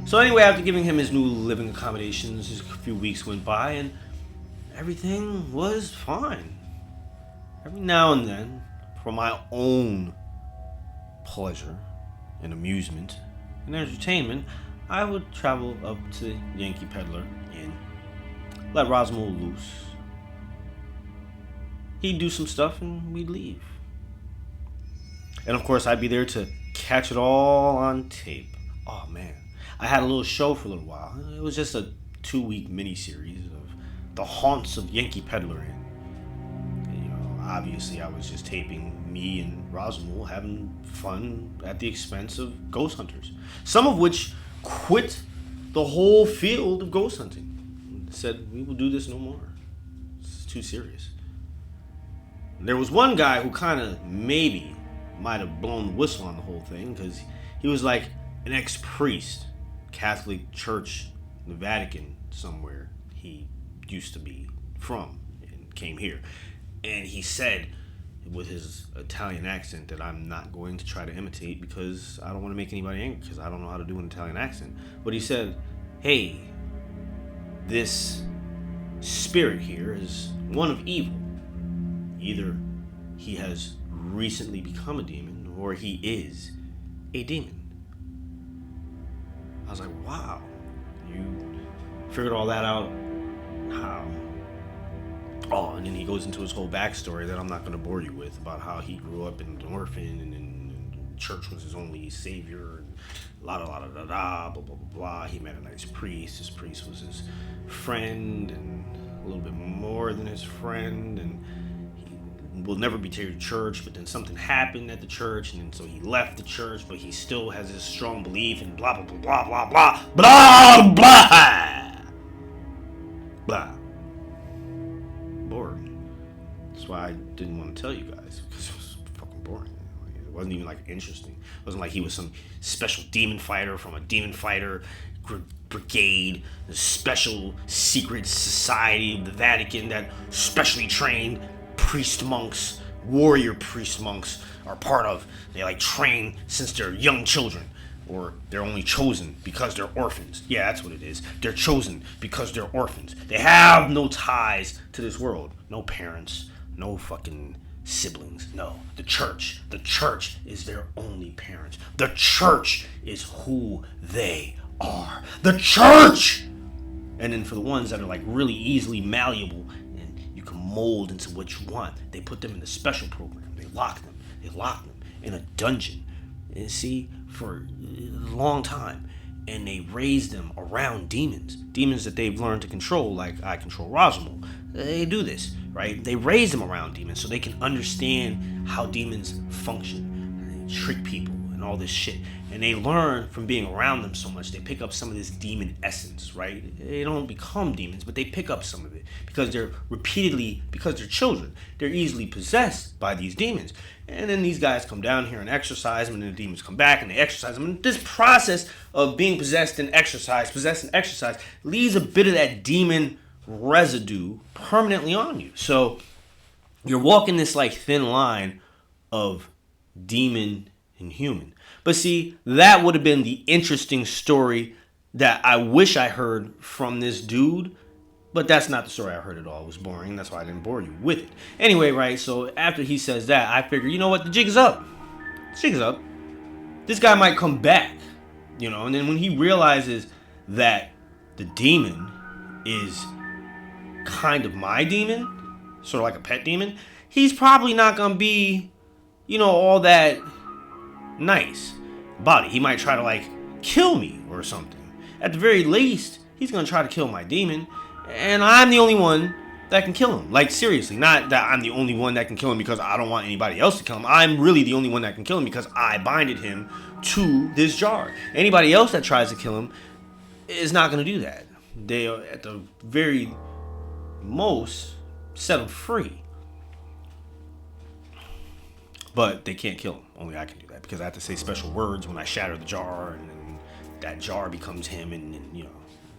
So anyway, after giving him his new living accommodations, a few weeks went by and everything was fine. Every now and then, for my own pleasure and amusement and entertainment, I would travel up to Yankee Pedlar Inn, let Rosmo loose. He'd do some stuff and we'd leave. And of course, I'd be there to catch it all on tape. Oh man, I had a little show for a little while. It was just a 2-week miniseries of the haunts of Yankee Pedlar Inn. Obviously, I was just taping me and Rosmo having fun at the expense of ghost hunters, some of which quit the whole field of ghost hunting. Said, we will do this no more. It's too serious. There was one guy who kind of maybe might have blown the whistle on the whole thing because he was like an ex-priest, Catholic Church, the Vatican, somewhere he used to be from and came here. And he said, with his Italian accent, that I'm not going to try to imitate because I don't want to make anybody angry because I don't know how to do an Italian accent. But he said, hey, this spirit here is one of evil. Either he has recently become a demon or he is a demon. I was like, wow, you figured all that out? How? Oh, and then he goes into his whole backstory that I'm not going to bore you with about how he grew up in an orphan and church was his only savior and blah blah blah blah. He met a nice priest. This priest was his friend and a little bit more than his friend, and he will never be to church. But then something happened at the church, and then so he left the church. But he still has this strong belief in blah blah blah blah blah blah blah blah blah. Boring. That's why I didn't want to tell you guys, because it was fucking boring. It wasn't even like interesting. It wasn't like he was some special demon fighter from a demon fighter brigade, a special secret society of the Vatican that specially trained warrior priest monks are part of. They like train since they're young children. Or they're only chosen because they're orphans. Yeah, that's what it is. They're chosen because they're orphans. They have no ties to this world. No parents. No fucking siblings. No. The church. The church is their only parents. The church is who they are. The church! And then for the ones that are like really easily malleable and you can mold into what you want, they put them in the special program. They lock them. They lock them in a dungeon. And see, for a long time, and they raise them around demons that they've learned to control, like I control Rosmo. They do this, right? They raise them around demons so they can understand how demons function, and they trick people and all this shit. And they learn from being around them so much, they pick up some of this demon essence, right? They don't become demons, but they pick up some of it because because they're children, they're easily possessed by these demons. And then these guys come down here and exorcise them, and then the demons come back and they exorcise them. And this process of being possessed and exorcised leaves a bit of that demon residue permanently on you. So you're walking this like thin line of demon and human. But see, that would have been the interesting story that I wish I heard from this dude. But that's not the story I heard at all. It was boring. That's why I didn't bore you with it. Anyway, right, so after he says that, I figure, you know what? The jig is up. The jig is up. This guy might come back, and then when he realizes that the demon is kind of my demon, sort of like a pet demon, he's probably not going to be, all that nice about it. He might try to, like, kill me or something. At the very least, he's going to try to kill my demon. And I'm the only one that can kill him. Like, seriously, not that I'm the only one that can kill him because I don't want anybody else to kill him. I'm really the only one that can kill him because I binded him to this jar. Anybody else that tries to kill him is not going to do that. They are, at the very most, set him free. But they can't kill him. Only I can do that because I have to say special words when I shatter the jar, and then that jar becomes him, and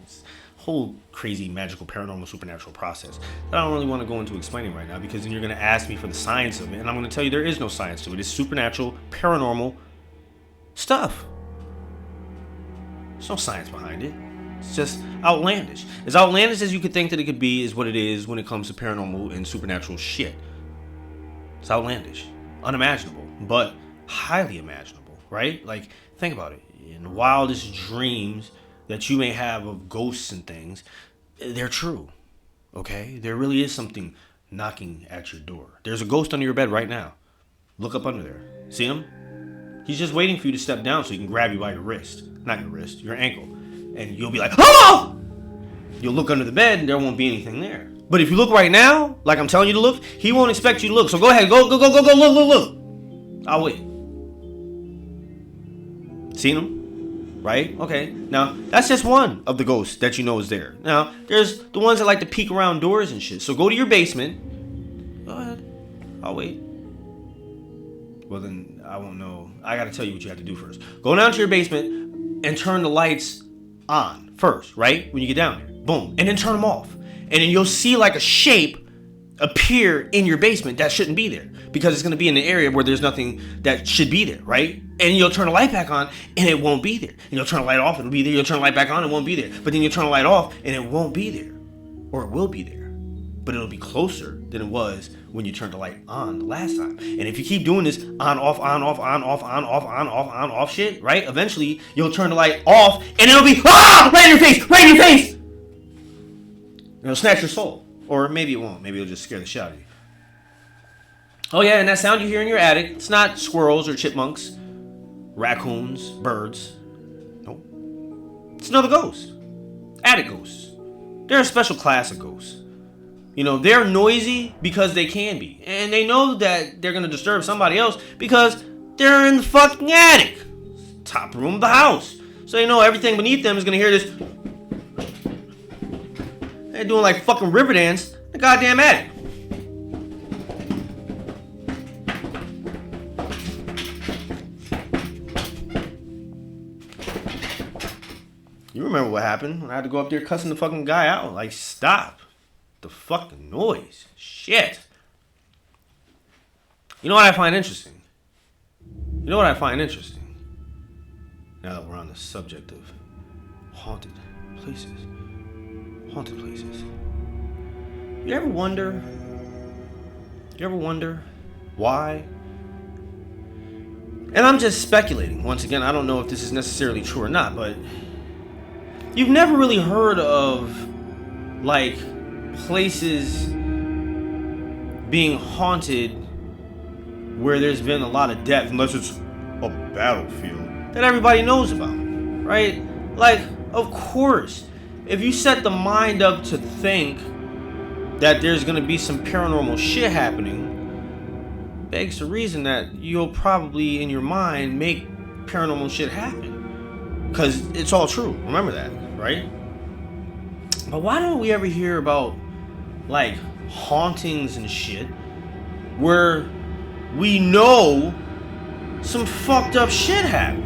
it's a whole crazy magical paranormal supernatural process that I don't really want to go into explaining right now, because then you're going to ask me for the science of it, and I'm going to tell you there is no science to it. It's supernatural paranormal stuff. There's no science behind it. It's just outlandish. As outlandish as you could think that it could be is what it is when it comes to paranormal and supernatural shit. It's outlandish, unimaginable, but highly imaginable, right? Like, think about it. In the wildest dreams that you may have of ghosts and things, they're true, okay? There really is something knocking at your door. There's a ghost under your bed right now. Look up under there. See him? He's just waiting for you to step down so he can grab you by your wrist. Not your wrist, your ankle. And you'll be like, oh! You'll look under the bed and there won't be anything there. But if you look right now, like I'm telling you to look, he won't expect you to look. So go ahead, go, look. I'll wait. Seen him? Right? Okay. Now, that's just one of the ghosts that you know is there. Now, there's the ones that like to peek around doors and shit. So go to your basement. Go ahead. I'll wait. Well, then I won't know. I gotta tell you what you have to do first. Go down to your basement and turn the lights on first, right? When you get down there. Boom. And then turn them off. And then you'll see like a shape appear in your basement that shouldn't be there, because it's going to be in an area where there's nothing that should be there, right? And you'll turn the light back on and it won't be there. And you'll turn the light off and it'll be there. You'll turn the light back on and it won't be there. But then you'll turn the light off and it won't be there. Or it will be there. But it'll be closer than it was when you turned the light on the last time. And if you keep doing this on, off, on, off, on, off, on, off, on, off, on, off shit, right? Eventually you'll turn the light off and it'll be, right in your face, right in your face! And it'll snatch your soul. Or maybe it won't. Maybe it'll just scare the shit out of you. Oh yeah, and that sound you hear in your attic, it's not squirrels or chipmunks, raccoons, birds. Nope. It's another ghost. Attic ghosts. They're a special class of ghosts. You know, they're noisy because they can be. And they know that they're going to disturb somebody else because they're in the fucking attic. Top room of the house. So they know everything beneath them is going to hear this. They're doing like fucking river dance in the goddamn attic. You remember what happened when I had to go up there cussing the fucking guy out. Like, stop the fucking noise. Shit. You know what I find interesting? Now that we're on the subject of haunted places. You ever wonder why? And I'm just speculating. Once again, I don't know if this is necessarily true or not, but you've never really heard of, like, places being haunted where there's been a lot of death, unless it's a battlefield that everybody knows about, right? Like, of course, if you set the mind up to think that there's going to be some paranormal shit happening, begs the reason that you'll probably, in your mind, make paranormal shit happen. Because it's all true. Remember that, right? But why don't we ever hear about, like, hauntings and shit where we know some fucked up shit happened?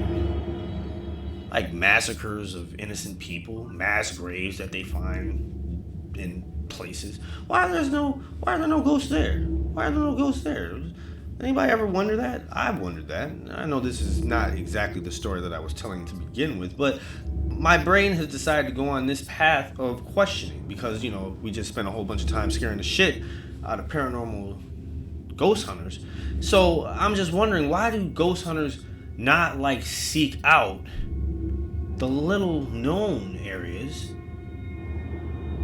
Like massacres of innocent people, mass graves that they find in places. Why are there no ghosts there? Anybody ever wonder that? I've wondered that. I know this is not exactly the story that I was telling to begin with, but my brain has decided to go on this path of questioning because, you know, we just spent a whole bunch of time scaring the shit out of paranormal ghost hunters. So I'm just wondering, why do ghost hunters not, like, seek out the little known areas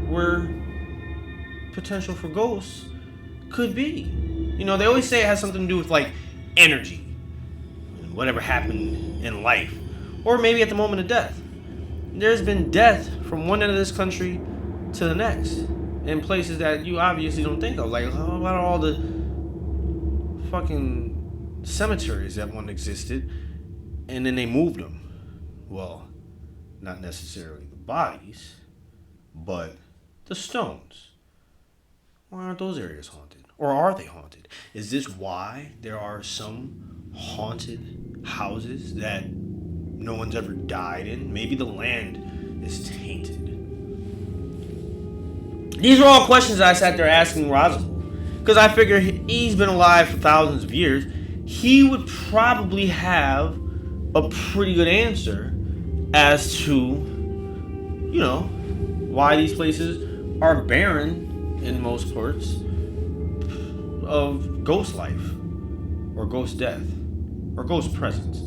where potential for ghosts could be? You know, they always say it has something to do with, like, energy and whatever happened in life, or maybe at the moment of death. There's been death from one end of this country to the next in places that you obviously don't think of. Like, how about all the fucking cemeteries that once existed and then they moved them? Well, not necessarily the bodies, but the stones. Why aren't those areas haunted? Or are they haunted? Is this why there are some haunted houses that no one's ever died in? Maybe the land is tainted. These are all questions I sat there asking Roswell. Because I figure he's been alive for thousands of years. He would probably have a pretty good answer as to, why these places are barren in most parts of ghost life, or ghost death, or ghost presence.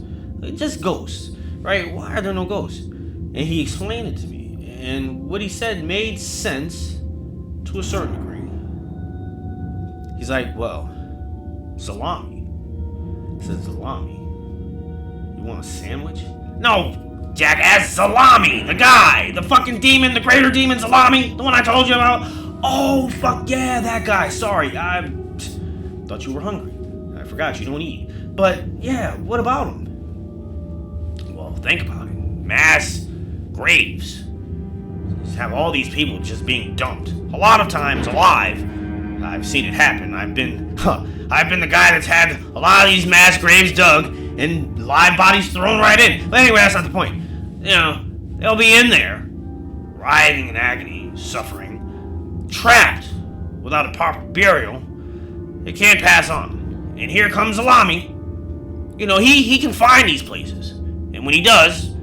Just ghosts, right? Why are there no ghosts? And he explained it to me. And what he said made sense to a certain degree. He's like, well, salami. He said, salami? You want a sandwich? No, jackass, salami! The guy! The fucking demon, the greater demon salami! The one I told you about? Oh, fuck yeah, that guy. Sorry, I thought you were hungry. I forgot you don't eat. But, yeah, what about him? Well, think about it. Mass graves. Just have all these people just being dumped. A lot of times alive. I've seen it happen. I've been the guy that's had a lot of these mass graves dug and live bodies thrown right in. But anyway, that's not the point. They'll be in there, writhing in agony, suffering, trapped without a proper burial. They can't pass on. And here comes Salami. He can find these places. And when he does,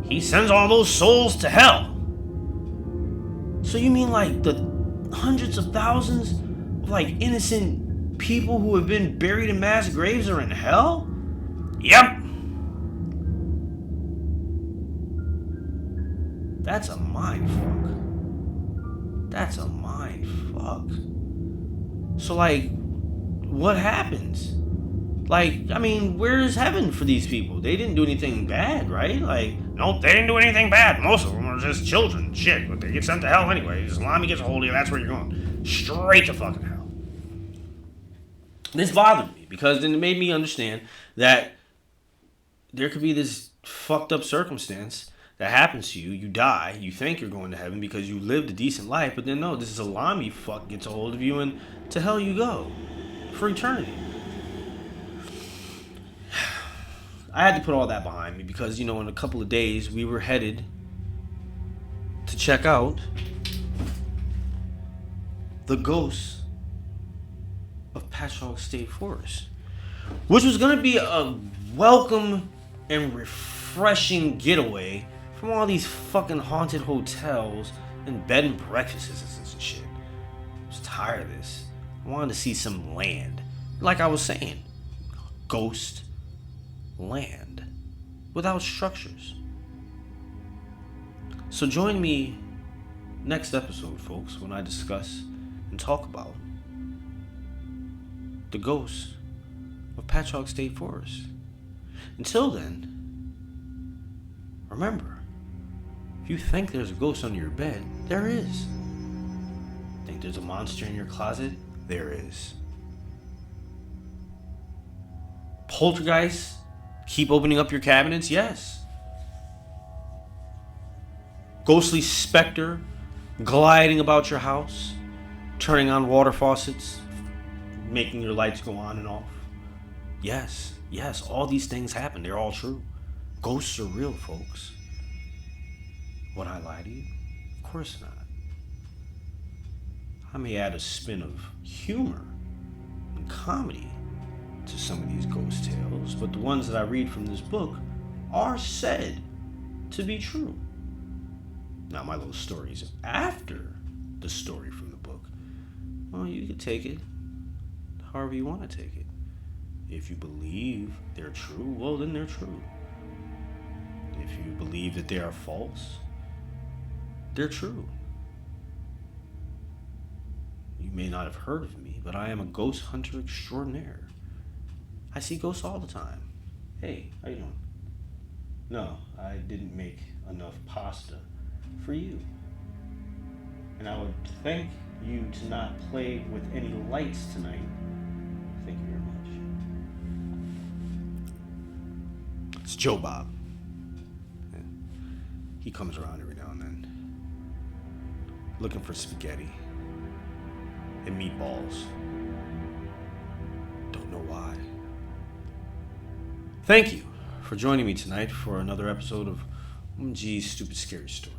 he sends all those souls to hell. So you mean like the hundreds of thousands of innocent people who have been buried in mass graves are in hell? Yep. That's a mindfuck. That's a mindfuck. So what happens? Where's heaven for these people? They didn't do anything bad, right? Nope, they didn't do anything bad. Most of them are just children. Shit, but they get sent to hell anyway. Salami gets a hold of you, that's where you're going. Straight to fucking hell. This bothered me because then it made me understand that there could be this fucked up circumstance that happens to you. You die, you think you're going to heaven because you lived a decent life, but then no, this salami fuck gets a hold of you and to hell you go for eternity. I had to put all that behind me because, in a couple of days we were headed to check out the ghosts of Patchogue State Forest, which was going to be a welcome and refreshing getaway from all these fucking haunted hotels and bed and breakfasts and shit. I was tired of this. I wanted to see some land. Like I was saying, ghost land without structures. So join me next episode, folks, when I discuss and talk about the ghosts of Patchogue State Forest. Until then, remember, if you think there's a ghost under your bed, there is. Think there's a monster in your closet? There is. Poltergeists keep opening up your cabinets? Yes. Ghostly specter gliding about your house, turning on water faucets, making your lights go on and off? Yes, all these things happen. They're all true. Ghosts are real, folks. Would I lie to you? Of course not. I may add a spin of humor and comedy to some of these ghost tales, but the ones that I read from this book are said to be true. Now, my little stories after the story from the book, well, you can take it however you want to take it. If you believe they're true, well, then they're true. If you believe that they are false, they're true. You may not have heard of me, but I am a ghost hunter extraordinaire. I see ghosts all the time. Hey, how you doing? No, I didn't make enough pasta for you. And I would thank you to not play with any lights tonight. Thank you very much. It's Joe Bob. Yeah. He comes around every now and then, looking for spaghetti. and meatballs. Don't know why. Thank you for joining me tonight for another episode of OmenG's Stupid Scary Stories.